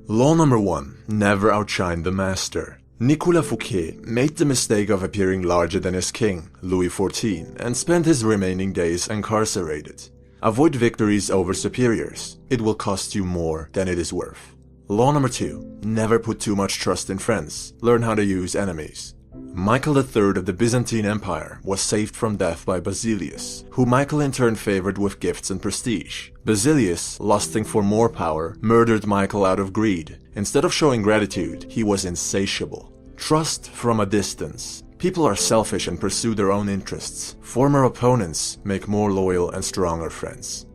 Law number 1. Never outshine the master. Nicolas Fouquet made the mistake of appearing larger than his king, Louis XIV, and spent his remaining days incarcerated. Avoid victories over superiors. It will cost you more than it is worth. Law number 2. Never put too much trust in friends. Learn how to use enemies. Michael III of the Byzantine Empire was saved from death by Basilius, who Michael in turn favored with gifts and prestige. Basilius, lusting for more power, murdered Michael out of greed. Instead of showing gratitude, he was insatiable. Trust from a distance. People are selfish and pursue their own interests. Former opponents make more loyal and stronger friends.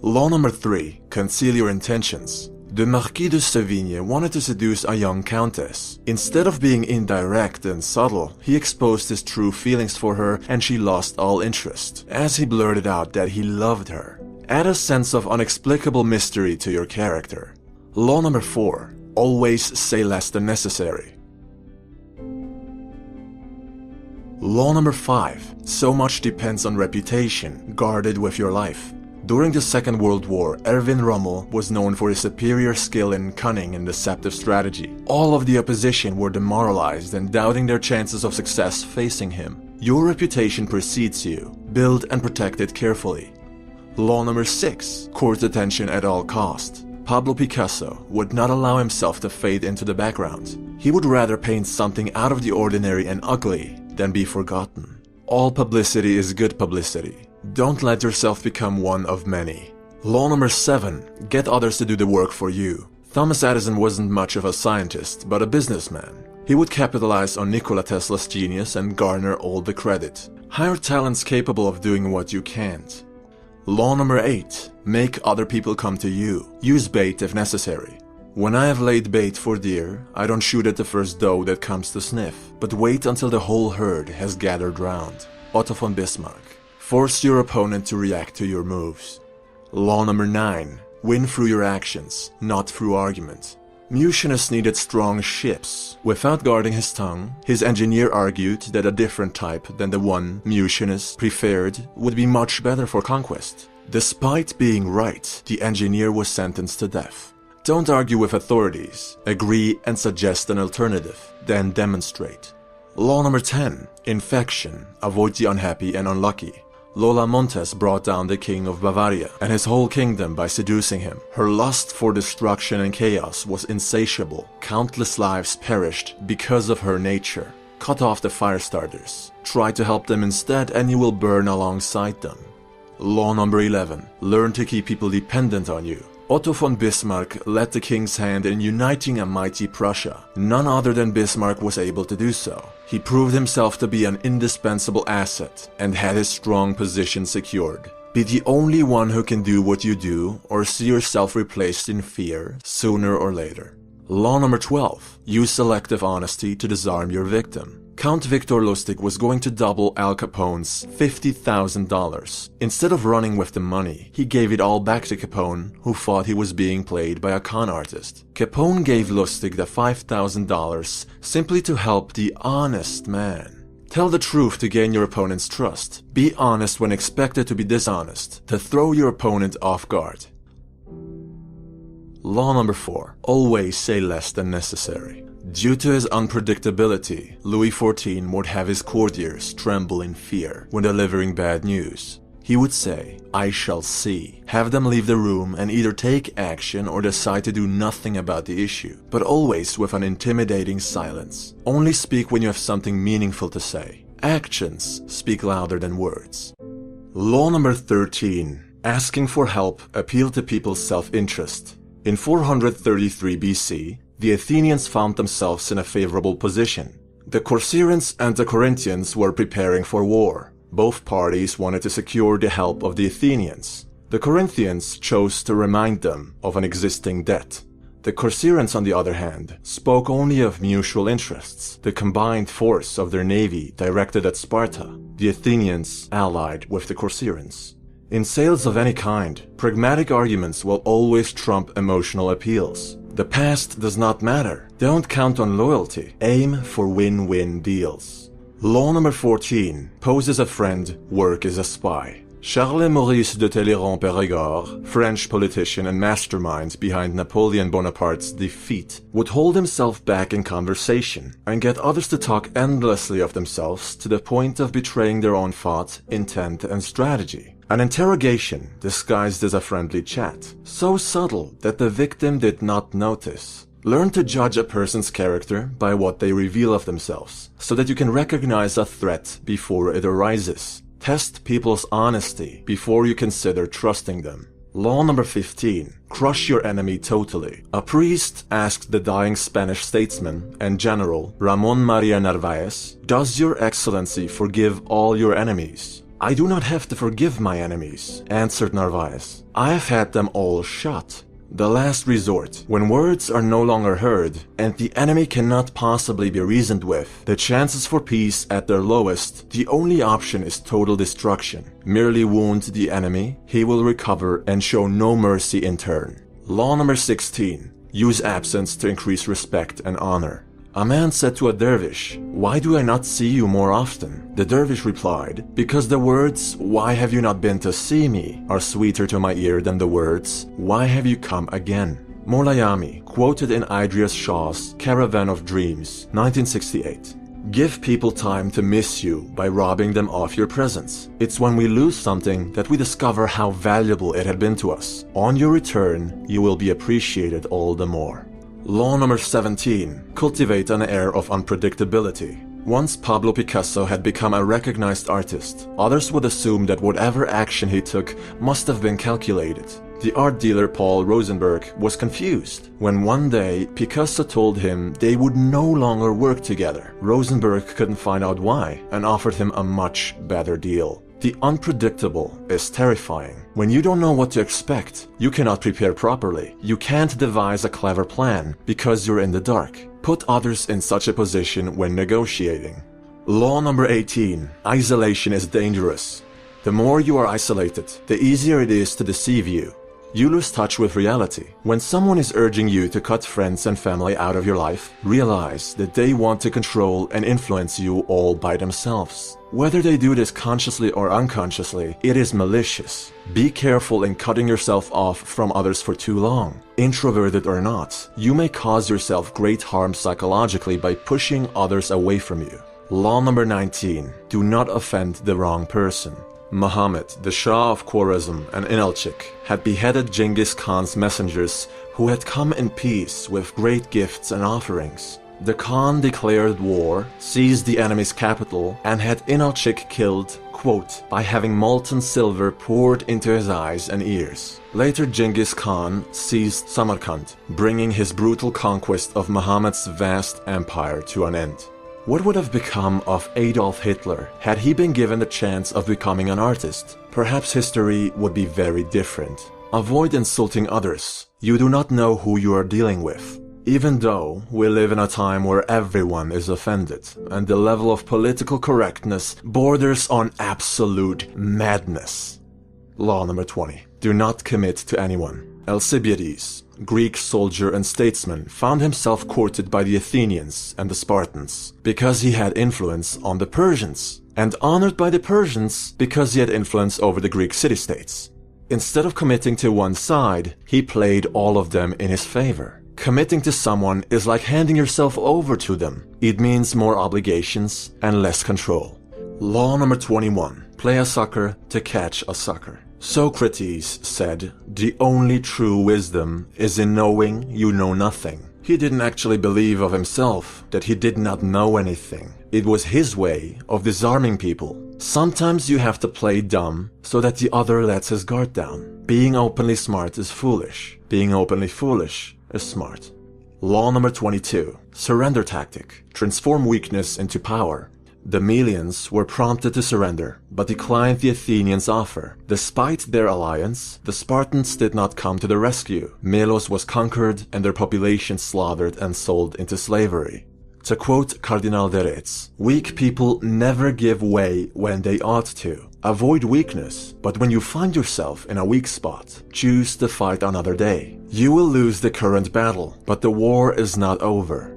Law number 3. Conceal your intentions. The Marquis de Sévigné wanted to seduce a young countess. Instead of being indirect and subtle, he exposed his true feelings for her and she lost all interest, as he blurted out that he loved her. Add a sense of inexplicable mystery to your character. Law number 4. Always say less than necessary. Law number 5. So much depends on reputation. Guard it with your life. During the Second World War, Erwin Rommel was known for his superior skill in cunning and deceptive strategy. All of the opposition were demoralized and doubting their chances of success facing him. Your reputation precedes you. Build and protect it carefully. Law number 6. Court attention at all cost. Pablo Picasso would not allow himself to fade into the background. He would rather paint something out of the ordinary and ugly than be forgotten. All publicity is good publicity. Don't let yourself become one of many. Law number 7. Get others to do the work for you. Thomas Edison wasn't much of a scientist, but a businessman. He would capitalize on Nikola Tesla's genius and garner all the credit. Hire talents capable of doing what you can't. Law number 8. Make other people come to you. Use bait if necessary. When I have laid bait for deer, I don't shoot at the first doe that comes to sniff, but wait until the whole herd has gathered round. Otto von Bismarck. Force your opponent to react to your moves. Law number 9. Win through your actions, not through argument. Mucianus needed strong ships. Without guarding his tongue, his engineer argued that a different type than the one Mucianus preferred would be much better for conquest. Despite being right, the engineer was sentenced to death. Don't argue with authorities. Agree and suggest an alternative, then demonstrate. Law number 10. Infection. Avoid the unhappy and unlucky. Lola Montes brought down the king of Bavaria and his whole kingdom by seducing him. Her lust for destruction and chaos was insatiable. Countless lives perished because of her nature. Cut off the fire starters. Try to help them instead and you will burn alongside them. Law number 11. Learn to keep people dependent on you. Otto von Bismarck led the king's hand in uniting a mighty Prussia. None other than Bismarck was able to do so. He proved himself to be an indispensable asset and had his strong position secured. Be the only one who can do what you do or see yourself replaced in fear sooner or later. Law number 12. Use selective honesty to disarm your victim. Count Victor Lustig was going to double Al Capone's $50,000. Instead of running with the money, he gave it all back to Capone, who thought he was being played by a con artist. Capone gave Lustig the $5,000 simply to help the honest man. Tell the truth to gain your opponent's trust. Be honest when expected to be dishonest, to throw your opponent off guard. Law number 4. Always say less than necessary. Due to his unpredictability, Louis XIV would have his courtiers tremble in fear when delivering bad news. He would say, "I shall see." Have them leave the room and either take action or decide to do nothing about the issue, but always with an intimidating silence. Only speak when you have something meaningful to say. Actions speak louder than words. Law number 13. Asking for help appealed to people's self-interest. In 433 BC, the Athenians found themselves in a favorable position. The Corcyraeans and the Corinthians were preparing for war. Both parties wanted to secure the help of the Athenians. The Corinthians chose to remind them of an existing debt. The Corcyraeans, on the other hand, spoke only of mutual interests, the combined force of their navy directed at Sparta. The Athenians allied with the Corcyraeans. In sales of any kind, pragmatic arguments will always trump emotional appeals. The past does not matter. Don't count on loyalty. Aim for win-win deals. Law number 14. Pose as a friend, work as a spy. Charles-Maurice de Talleyrand-Périgord, French politician and mastermind behind Napoleon Bonaparte's defeat, would hold himself back in conversation and get others to talk endlessly of themselves to the point of betraying their own thought, intent, and strategy. An interrogation disguised as a friendly chat, so subtle that the victim did not notice. Learn to judge a person's character by what they reveal of themselves, so that you can recognize a threat before it arises. Test people's honesty before you consider trusting them. Law number 15. Crush your enemy totally. A priest asked the dying Spanish statesman and general Ramon Maria Narvaez, "Does your excellency forgive all your enemies?" "I do not have to forgive my enemies," answered Narvaez. "I have had them all shot." The last resort, when words are no longer heard and the enemy cannot possibly be reasoned with, the chances for peace at their lowest, the only option is total destruction. Merely wound the enemy, he will recover and show no mercy in turn. Law number 16. Use absence to increase respect and honor. A man said to a dervish, "Why do I not see you more often?" The dervish replied, "Because the words, 'Why have you not been to see me?' are sweeter to my ear than the words, 'Why have you come again?'" Molayami, quoted in Idries Shah's Caravan of Dreams, 1968. Give people time to miss you by robbing them of your presence. It's when we lose something that we discover how valuable it had been to us. On your return, you will be appreciated all the more. Law number 17. Cultivate an air of unpredictability. Once Pablo Picasso had become a recognized artist, others would assume that whatever action he took must have been calculated. The art dealer Paul Rosenberg was confused when one day Picasso told him they would no longer work together. Rosenberg couldn't find out why and offered him a much better deal. The unpredictable is terrifying. When you don't know what to expect, you cannot prepare properly. You can't devise a clever plan because you're in the dark. Put others in such a position when negotiating. Law number 18. Isolation is dangerous. The more you are isolated, the easier it is to deceive you. You lose touch with reality. When someone is urging you to cut friends and family out of your life, realize that they want to control and influence you all by themselves. Whether they do this consciously or unconsciously, it is malicious. Be careful in cutting yourself off from others for too long. Introverted or not, you may cause yourself great harm psychologically by pushing others away from you. Law number 19. Do not offend the wrong person. Muhammad, the Shah of Khwarezm and Inalchik, had beheaded Genghis Khan's messengers who had come in peace with great gifts and offerings. The Khan declared war, seized the enemy's capital, and had Inalchik killed, quote, by having molten silver poured into his eyes and ears. Later Genghis Khan seized Samarkand, bringing his brutal conquest of Muhammad's vast empire to an end. What would have become of Adolf Hitler had he been given the chance of becoming an artist? Perhaps history would be very different. Avoid insulting others. You do not know who you are dealing with. Even though we live in a time where everyone is offended, and the level of political correctness borders on absolute madness. Law number 20. Do not commit to anyone. Alcibiades, Greek soldier and statesman, found himself courted by the Athenians and the Spartans because he had influence on the Persians, and honored by the Persians because he had influence over the Greek city-states. Instead of committing to one side, he played all of them in his favor. Committing to someone is like handing yourself over to them. It means more obligations and less control. Law number 21. Play a sucker to catch a sucker. Socrates said, "The only true wisdom is in knowing you know nothing." He didn't actually believe of himself that he did not know anything. It was his way of disarming people. Sometimes you have to play dumb so that the other lets his guard down. Being openly smart is foolish. Being openly foolish is smart. Law number 22. Surrender tactic. Transform weakness into power. The Melians were prompted to surrender, but declined the Athenians' offer. Despite their alliance, the Spartans did not come to the rescue. Melos was conquered and their population slaughtered and sold into slavery. To quote Cardinal de Retz, "Weak people never give way when they ought to. Avoid weakness, but when you find yourself in a weak spot, choose to fight another day. You will lose the current battle, but the war is not over."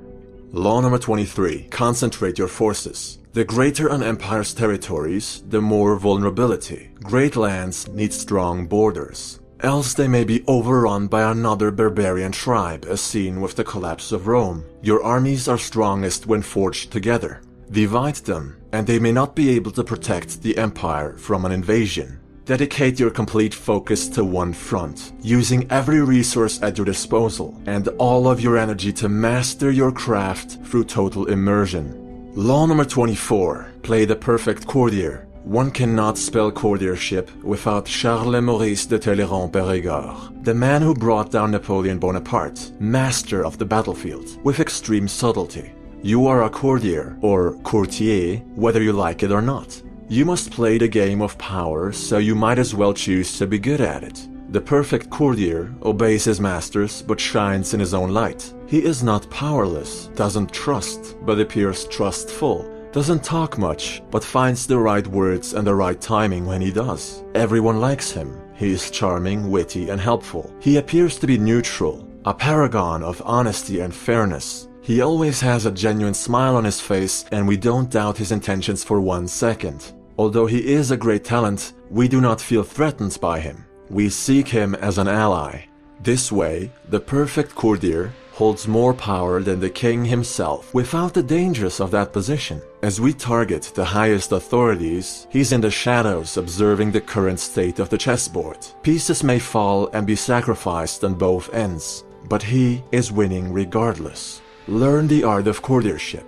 Law number 23. Concentrate your forces. The greater an empire's territories, the more vulnerability. Great lands need strong borders. Else they may be overrun by another barbarian tribe, as seen with the collapse of Rome. Your armies are strongest when forged together. Divide them, and they may not be able to protect the empire from an invasion. Dedicate your complete focus to one front, using every resource at your disposal, and all of your energy to master your craft through total immersion. Law number 24. Play the perfect courtier. One cannot spell courtiership without Charles Maurice de Talleyrand-Périgord, the man who brought down Napoleon Bonaparte, master of the battlefield, with extreme subtlety. You are a courtier, or courtier, whether you like it or not. You must play the game of power, so you might as well choose to be good at it. The perfect courtier obeys his masters but shines in his own light. He is not powerless, doesn't trust, but appears trustful, doesn't talk much, but finds the right words and the right timing when he does. Everyone likes him. He is charming, witty, and helpful. He appears to be neutral, a paragon of honesty and fairness. He always has a genuine smile on his face, and we don't doubt his intentions for 1 second. Although he is a great talent, we do not feel threatened by him. We seek him as an ally. This way, the perfect courtier holds more power than the king himself without the dangers of that position. As we target the highest authorities, he's in the shadows observing the current state of the chessboard. Pieces may fall and be sacrificed on both ends, but he is winning regardless. Learn the art of courtiership.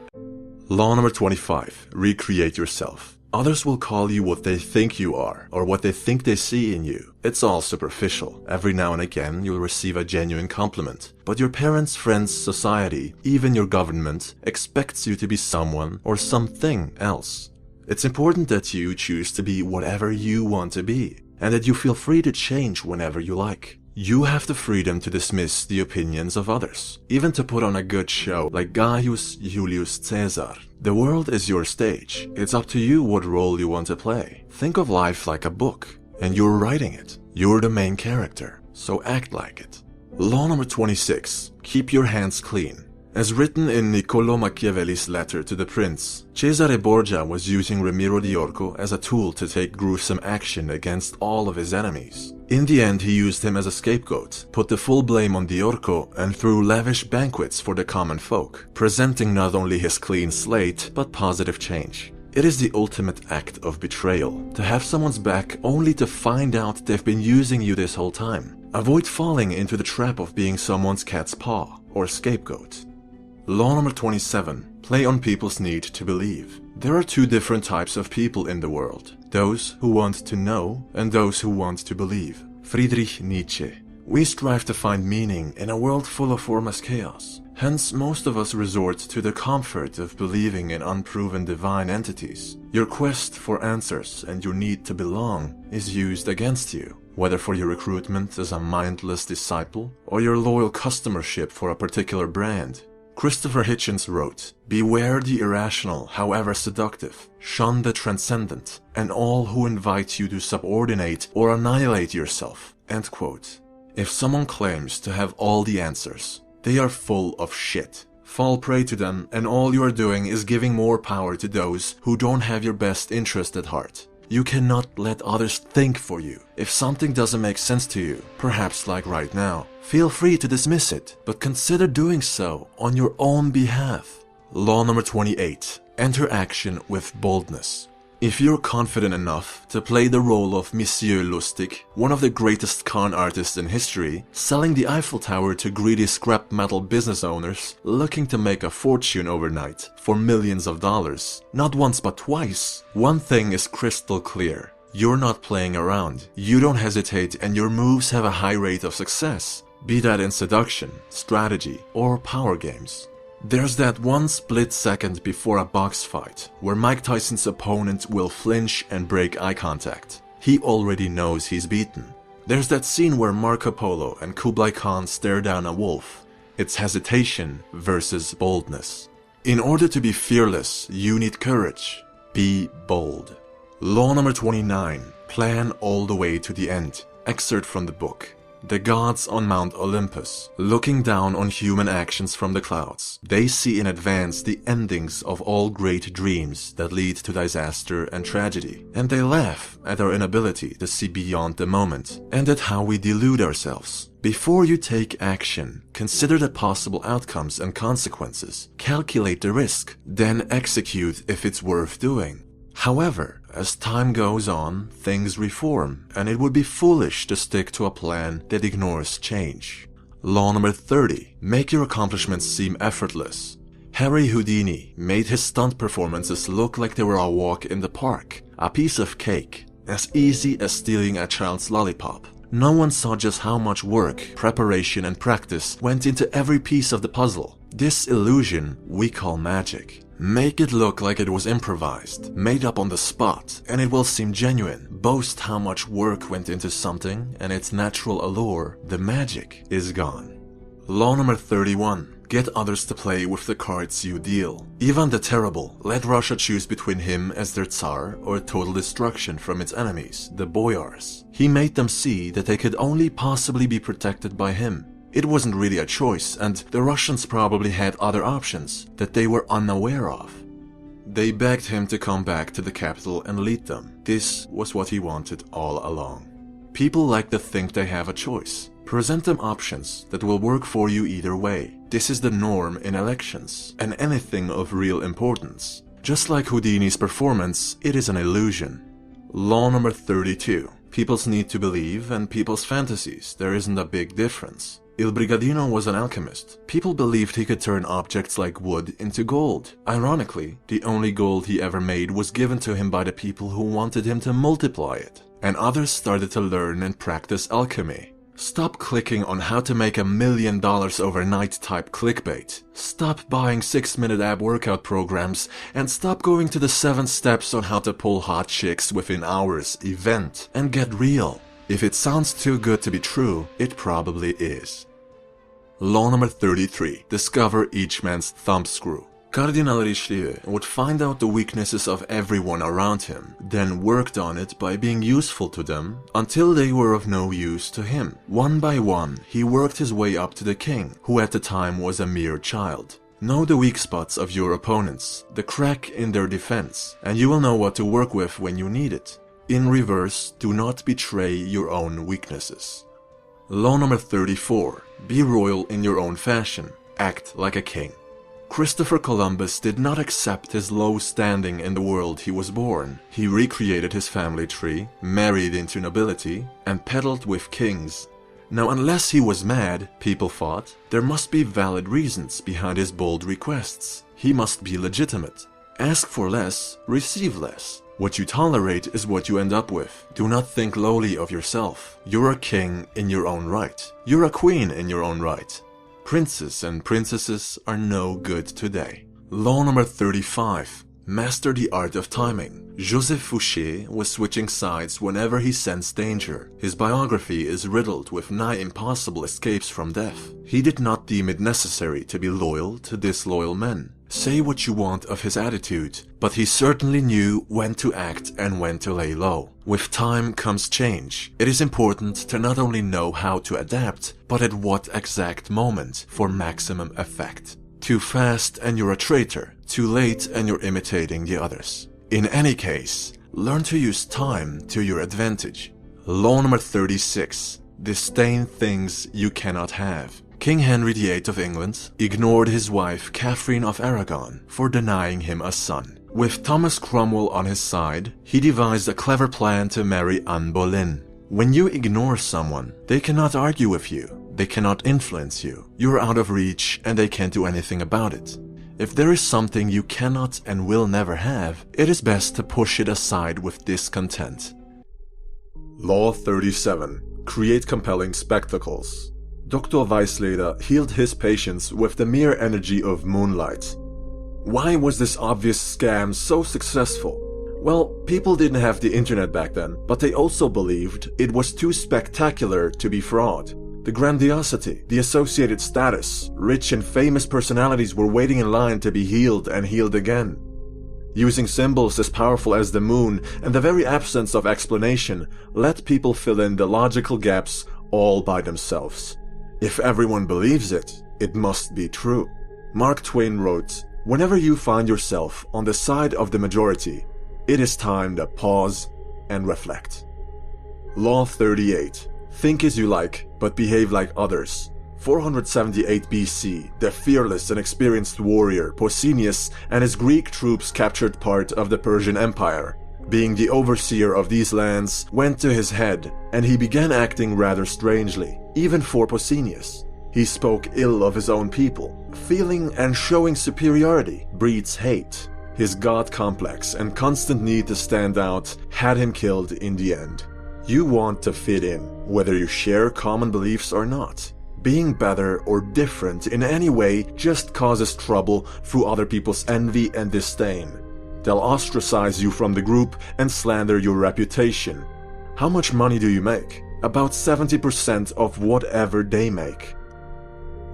Law number 25. Recreate yourself. Others will call you what they think you are, or what they think they see in you. It's all superficial. Every now and again, you'll receive a genuine compliment. But your parents, friends, society, even your government, expects you to be someone or something else. It's important that you choose to be whatever you want to be, and that you feel free to change whenever you like. You have the freedom to dismiss the opinions of others, even to put on a good show like Gaius Julius Caesar. The world is your stage. It's up to you what role you want to play. Think of life like a book, and you're writing it. You're the main character, so act like it. Law number 26. Keep your hands clean. As written in Niccolò Machiavelli's letter to the prince, Cesare Borgia was using Ramiro di Orco as a tool to take gruesome action against all of his enemies. In the end, he used him as a scapegoat, put the full blame on di Orco, and threw lavish banquets for the common folk, presenting not only his clean slate, but positive change. It is the ultimate act of betrayal, to have someone's back only to find out they've been using you this whole time. Avoid falling into the trap of being someone's cat's paw, or scapegoat. Law number 27. Play on people's need to believe. There are two different types of people in the world. Those who want to know and those who want to believe. Friedrich Nietzsche. We strive to find meaning in a world full of formless chaos. Hence, most of us resort to the comfort of believing in unproven divine entities. Your quest for answers and your need to belong is used against you, whether for your recruitment as a mindless disciple or your loyal customership for a particular brand. Christopher Hitchens wrote, "Beware the irrational, however seductive. Shun the transcendent, and all who invite you to subordinate or annihilate yourself." End quote. If someone claims to have all the answers, they are full of shit. Fall prey to them, and all you are doing is giving more power to those who don't have your best interest at heart. You cannot let others think for you. If something doesn't make sense to you, perhaps like right now, feel free to dismiss it, but consider doing so on your own behalf. Law number 28. Enter action with boldness. If you're confident enough to play the role of Monsieur Lustig, one of the greatest con artists in history, selling the Eiffel Tower to greedy scrap metal business owners looking to make a fortune overnight for millions of dollars, not once but twice, one thing is crystal clear. You're not playing around. You don't hesitate, and your moves have a high rate of success, be that in seduction, strategy, or power games. There's that one split second before a box fight where Mike Tyson's opponent will flinch and break eye contact. He already knows he's beaten. There's that scene where Marco Polo and Kublai Khan stare down a wolf. It's hesitation versus boldness. In order to be fearless, you need courage. Be bold. Law number 29. Plan all the way to the end. Excerpt from the book. The gods on Mount Olympus, looking down on human actions from the clouds, they see in advance the endings of all great dreams that lead to disaster and tragedy, and they laugh at our inability to see beyond the moment, and at how we delude ourselves. Before you take action, consider the possible outcomes and consequences, calculate the risk, then execute if it's worth doing. However, as time goes on, things reform, and it would be foolish to stick to a plan that ignores change. Law number 30. Make your accomplishments seem effortless. Harry Houdini made his stunt performances look like they were a walk in the park, a piece of cake, as easy as stealing a child's lollipop. No one saw just how much work, preparation, and practice went into every piece of the puzzle. This illusion we call magic. Make it look like it was improvised, made up on the spot, and it will seem genuine. Boast how much work went into something, and its natural allure, the magic, is gone. Law number 31. Get others to play with the cards you deal. Ivan the Terrible let Russia choose between him as their Tsar or total destruction from its enemies, the Boyars. He made them see that they could only possibly be protected by him. It wasn't really a choice, and the Russians probably had other options that they were unaware of. They begged him to come back to the capital and lead them. This was what he wanted all along. People like to think they have a choice. Present them options that will work for you either way. This is the norm in elections and anything of real importance. Just like Houdini's performance, it is an illusion. Law number 32. People's need to believe and people's fantasies. There isn't a big difference. Il Brigadino was an alchemist. People believed he could turn objects like wood into gold. Ironically, the only gold he ever made was given to him by the people who wanted him to multiply it. And others started to learn and practice alchemy. Stop clicking on how to make $1 million overnight type clickbait. Stop buying 6-minute ab workout programs and stop going to the 7 steps on how to pull hot chicks within hours event and get real. If it sounds too good to be true, it probably is. Law number 33. Discover each man's thumbscrew. Cardinal Richelieu would find out the weaknesses of everyone around him, then worked on it by being useful to them until they were of no use to him. One by one, he worked his way up to the king, who at the time was a mere child. Know the weak spots of your opponents, the crack in their defense, and you will know what to work with when you need it. In reverse, do not betray your own weaknesses. Law number 34. Be royal in your own fashion. Act like a king. Christopher Columbus did not accept his low standing in the world he was born. He recreated his family tree, married into nobility, and peddled with kings. Now, unless he was mad, people thought, there must be valid reasons behind his bold requests. He must be legitimate. Ask for less, receive less. What you tolerate is what you end up with. Do not think lowly of yourself. You're a king in your own right. You're a queen in your own right. Princes and princesses are no good today. Law number 35. Master the art of timing. Joseph Fouché was switching sides whenever he sensed danger. His biography is riddled with nigh impossible escapes from death. He did not deem it necessary to be loyal to disloyal men. Say what you want of his attitude, but he certainly knew when to act and when to lay low. With time comes change. It is important to not only know how to adapt, but at what exact moment for maximum effect. Too fast and you're a traitor. Too late and you're imitating the others. In any case, learn to use time to your advantage. Law number 36. Disdain things you cannot have. King Henry VIII of England ignored his wife Catherine of Aragon for denying him a son. With Thomas Cromwell on his side, he devised a clever plan to marry Anne Boleyn. When you ignore someone, they cannot argue with you, they cannot influence you. You're out of reach and they can't do anything about it. If there is something you cannot and will never have, it is best to push it aside with discontent. Law 37. Create compelling spectacles. Dr. Weisleder healed his patients with the mere energy of moonlight. Why was this obvious scam so successful? Well, people didn't have the internet back then, but they also believed it was too spectacular to be fraud. The grandiosity, the associated status, rich and famous personalities were waiting in line to be healed and healed again. Using symbols as powerful as the moon and the very absence of explanation let people fill in the logical gaps all by themselves. If everyone believes it, it must be true. Mark Twain wrote, "Whenever you find yourself on the side of the majority, it is time to pause and reflect." Law 38. Think as you like, but behave like others. 478 BC, the fearless and experienced warrior Pausanias and his Greek troops captured part of the Persian Empire. Being the overseer of these lands went to his head, and he began acting rather strangely, even for Pausanias. He spoke ill of his own people. Feeling and showing superiority breeds hate. His god complex and constant need to stand out had him killed in the end. You want to fit in, whether you share common beliefs or not. Being better or different in any way just causes trouble through other people's envy and disdain. They'll ostracize you from the group and slander your reputation. How much money do you make? About 70% of whatever they make.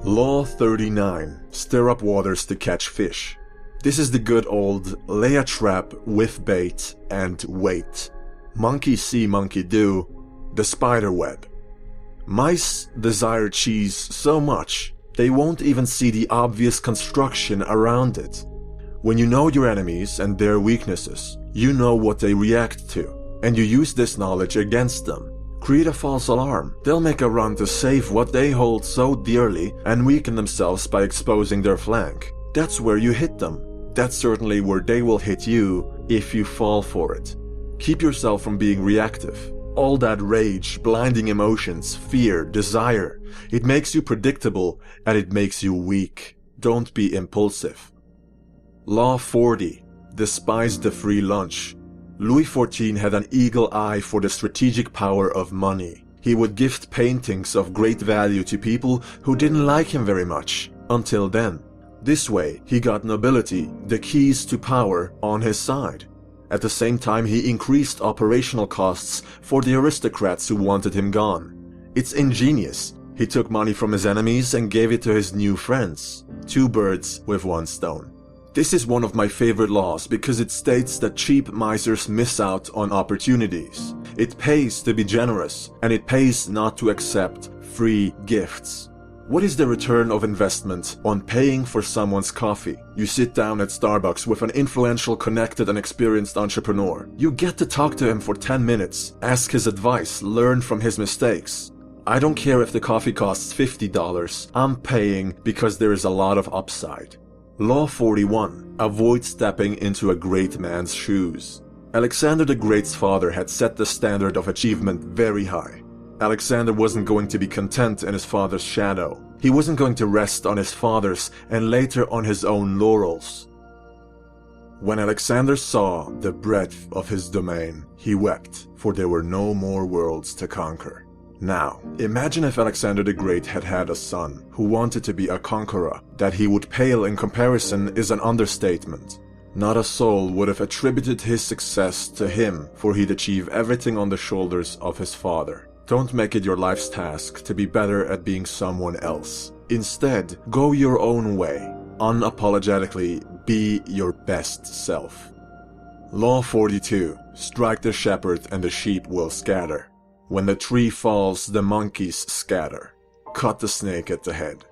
Law 39. Stir up waters to catch fish. This is the good old lay a trap with bait and wait. Monkey see, monkey do. The spider web. Mice desire cheese so much, they won't even see the obvious construction around it. When you know your enemies and their weaknesses, you know what they react to, and you use this knowledge against them. Create a false alarm. They'll make a run to save what they hold so dearly and weaken themselves by exposing their flank. That's where you hit them. That's certainly where they will hit you if you fall for it. Keep yourself from being reactive. All that rage, blinding emotions, fear, desire, it makes you predictable and it makes you weak. Don't be impulsive. Law 40. Despise the free lunch. Louis XIV had an eagle eye for the strategic power of money. He would gift paintings of great value to people who didn't like him very much, until then. This way, he got nobility, the keys to power, on his side. At the same time, he increased operational costs for the aristocrats who wanted him gone. It's ingenious. He took money from his enemies and gave it to his new friends. 2 birds with 1 stone. This is one of my favorite laws because it states that cheap misers miss out on opportunities. It pays to be generous, and it pays not to accept free gifts. What is the return of investment on paying for someone's coffee? You sit down at Starbucks with an influential, connected, and experienced entrepreneur. You get to talk to him for 10 minutes, ask his advice, learn from his mistakes. I don't care if the coffee costs $50, I'm paying because there is a lot of upside. Law 41. Avoid stepping into a great man's shoes. Alexander the Great's father had set the standard of achievement very high. Alexander wasn't going to be content in his father's shadow. He wasn't going to rest on his father's and later on his own laurels. When Alexander saw the breadth of his domain, he wept, for there were no more worlds to conquer. Now, imagine if Alexander the Great had had a son who wanted to be a conqueror. That he would pale in comparison is an understatement. Not a soul would have attributed his success to him, for he'd achieve everything on the shoulders of his father. Don't make it your life's task to be better at being someone else. Instead, go your own way. Unapologetically be your best self. Law 42. Strike the shepherd and the sheep will scatter. When the tree falls, the monkeys scatter. Cut the snake at the head.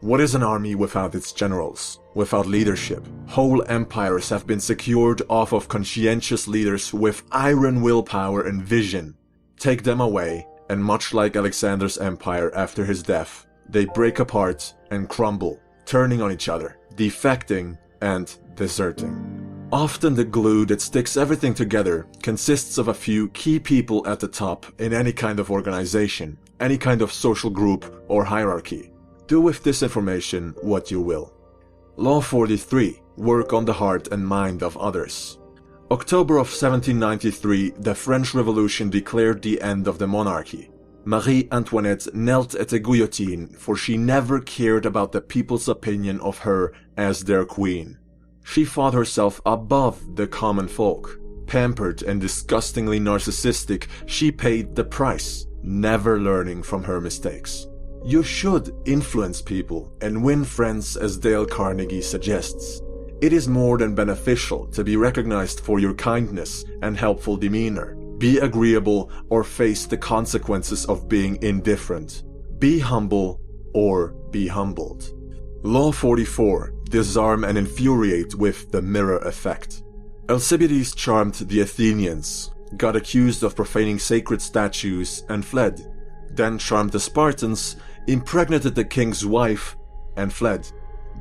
What is an army without its generals? Without leadership? Whole empires have been secured off of conscientious leaders with iron willpower and vision. Take them away, and much like Alexander's empire after his death, they break apart and crumble, turning on each other, defecting and deserting. Often the glue that sticks everything together consists of a few key people at the top in any kind of organization, any kind of social group or hierarchy. Do with this information what you will. Law 43. Work on the heart and mind of others. October of 1793, the French Revolution declared the end of the monarchy. Marie Antoinette knelt at the guillotine, for she never cared about the people's opinion of her as their queen. She thought herself above the common folk. Pampered and disgustingly narcissistic, she paid the price, never learning from her mistakes. You should influence people and win friends, as Dale Carnegie suggests. It is more than beneficial to be recognized for your kindness and helpful demeanor. Be agreeable or face the consequences of being indifferent. Be humble or be humbled. Law 44. Disarm and infuriate with the mirror effect. Alcibiades charmed the Athenians, got accused of profaning sacred statues and fled. Then charmed the Spartans, impregnated the king's wife and fled.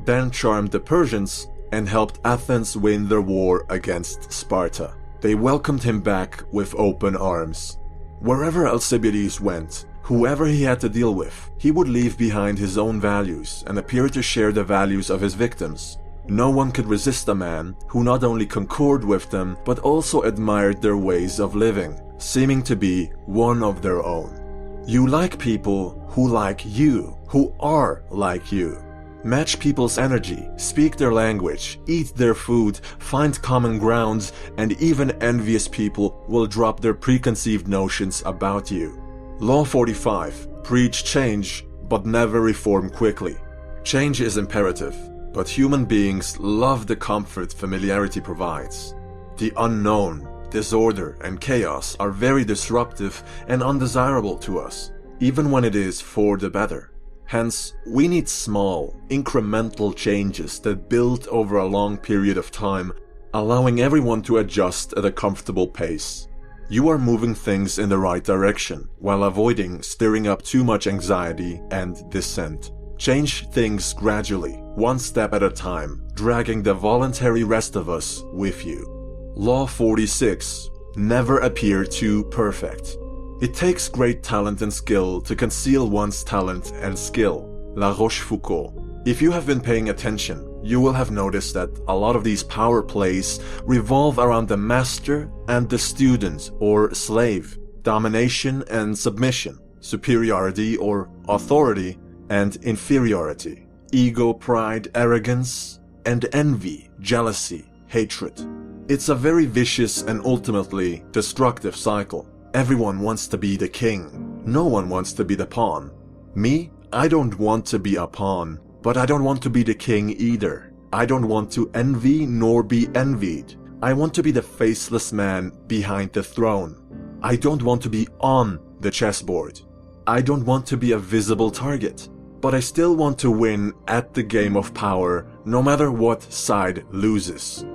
Then charmed the Persians and helped Athens win their war against Sparta. They welcomed him back with open arms. Wherever Alcibiades went, whoever he had to deal with, he would leave behind his own values and appear to share the values of his victims. No one could resist a man who not only concurred with them, but also admired their ways of living, seeming to be one of their own. You like people who like you, who are like you. Match people's energy, speak their language, eat their food, find common grounds, and even envious people will drop their preconceived notions about you. Law 45. Preach change, but never reform quickly. Change is imperative, but human beings love the comfort familiarity provides. The unknown, disorder, and chaos are very disruptive and undesirable to us, even when it is for the better. Hence, we need small, incremental changes that build over a long period of time, allowing everyone to adjust at a comfortable pace. You are moving things in the right direction, while avoiding stirring up too much anxiety and dissent. Change things gradually, one step at a time, dragging the voluntary rest of us with you. Law 46. Never appear too perfect. It takes great talent and skill to conceal one's talent and skill. La Rochefoucauld. If you have been paying attention, you will have noticed that a lot of these power plays revolve around the master and the student or slave, domination and submission, superiority or authority and inferiority, ego, pride, arrogance, and envy, jealousy, hatred. It's a very vicious and ultimately destructive cycle. Everyone wants to be the king. No one wants to be the pawn. Me, I don't want to be a pawn, but I don't want to be the king either. I don't want to envy nor be envied. I want to be the faceless man behind the throne. I don't want to be on the chessboard. I don't want to be a visible target, but I still want to win at the game of power, no matter what side loses.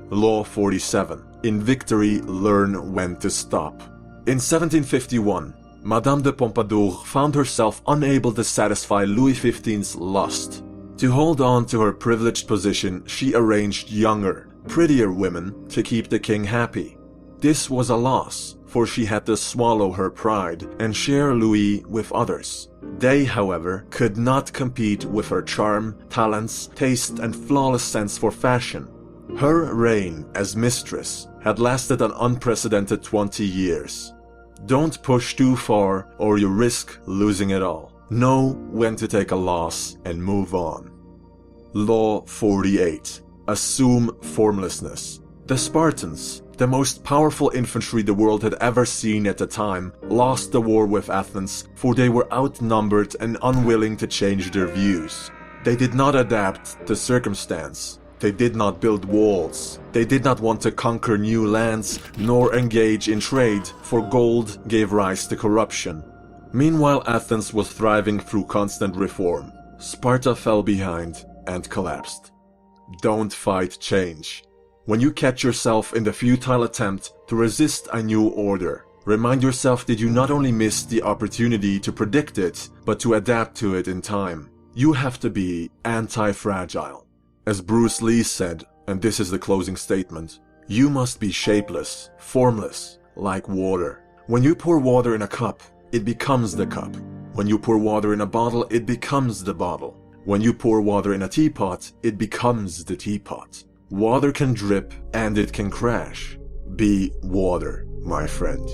Law 47. In victory, learn when to stop. In 1751, Madame de Pompadour found herself unable to satisfy Louis XV's lust. To hold on to her privileged position, she arranged younger, prettier women to keep the king happy. This was a loss, for she had to swallow her pride and share Louis with others. They, however, could not compete with her charm, talents, taste, and flawless sense for fashion. Her reign as mistress had lasted an unprecedented 20 years. Don't push too far or you risk losing it all. Know when to take a loss and move on. Law 48. Assume formlessness. The Spartans, the most powerful infantry the world had ever seen at the time, lost the war with Athens, for they were outnumbered and unwilling to change their views. They did not adapt to circumstance. They did not build walls. They did not want to conquer new lands, nor engage in trade, for gold gave rise to corruption. Meanwhile, Athens was thriving through constant reform. Sparta fell behind and collapsed. Don't fight change. When you catch yourself in the futile attempt to resist a new order, remind yourself that you not only missed the opportunity to predict it, but to adapt to it in time. You have to be anti-fragile. As Bruce Lee said, and this is the closing statement, you must be shapeless, formless, like water. When you pour water in a cup, it becomes the cup. When you pour water in a bottle, it becomes the bottle. When you pour water in a teapot, it becomes the teapot. Water can drip and it can crash. Be water, my friend.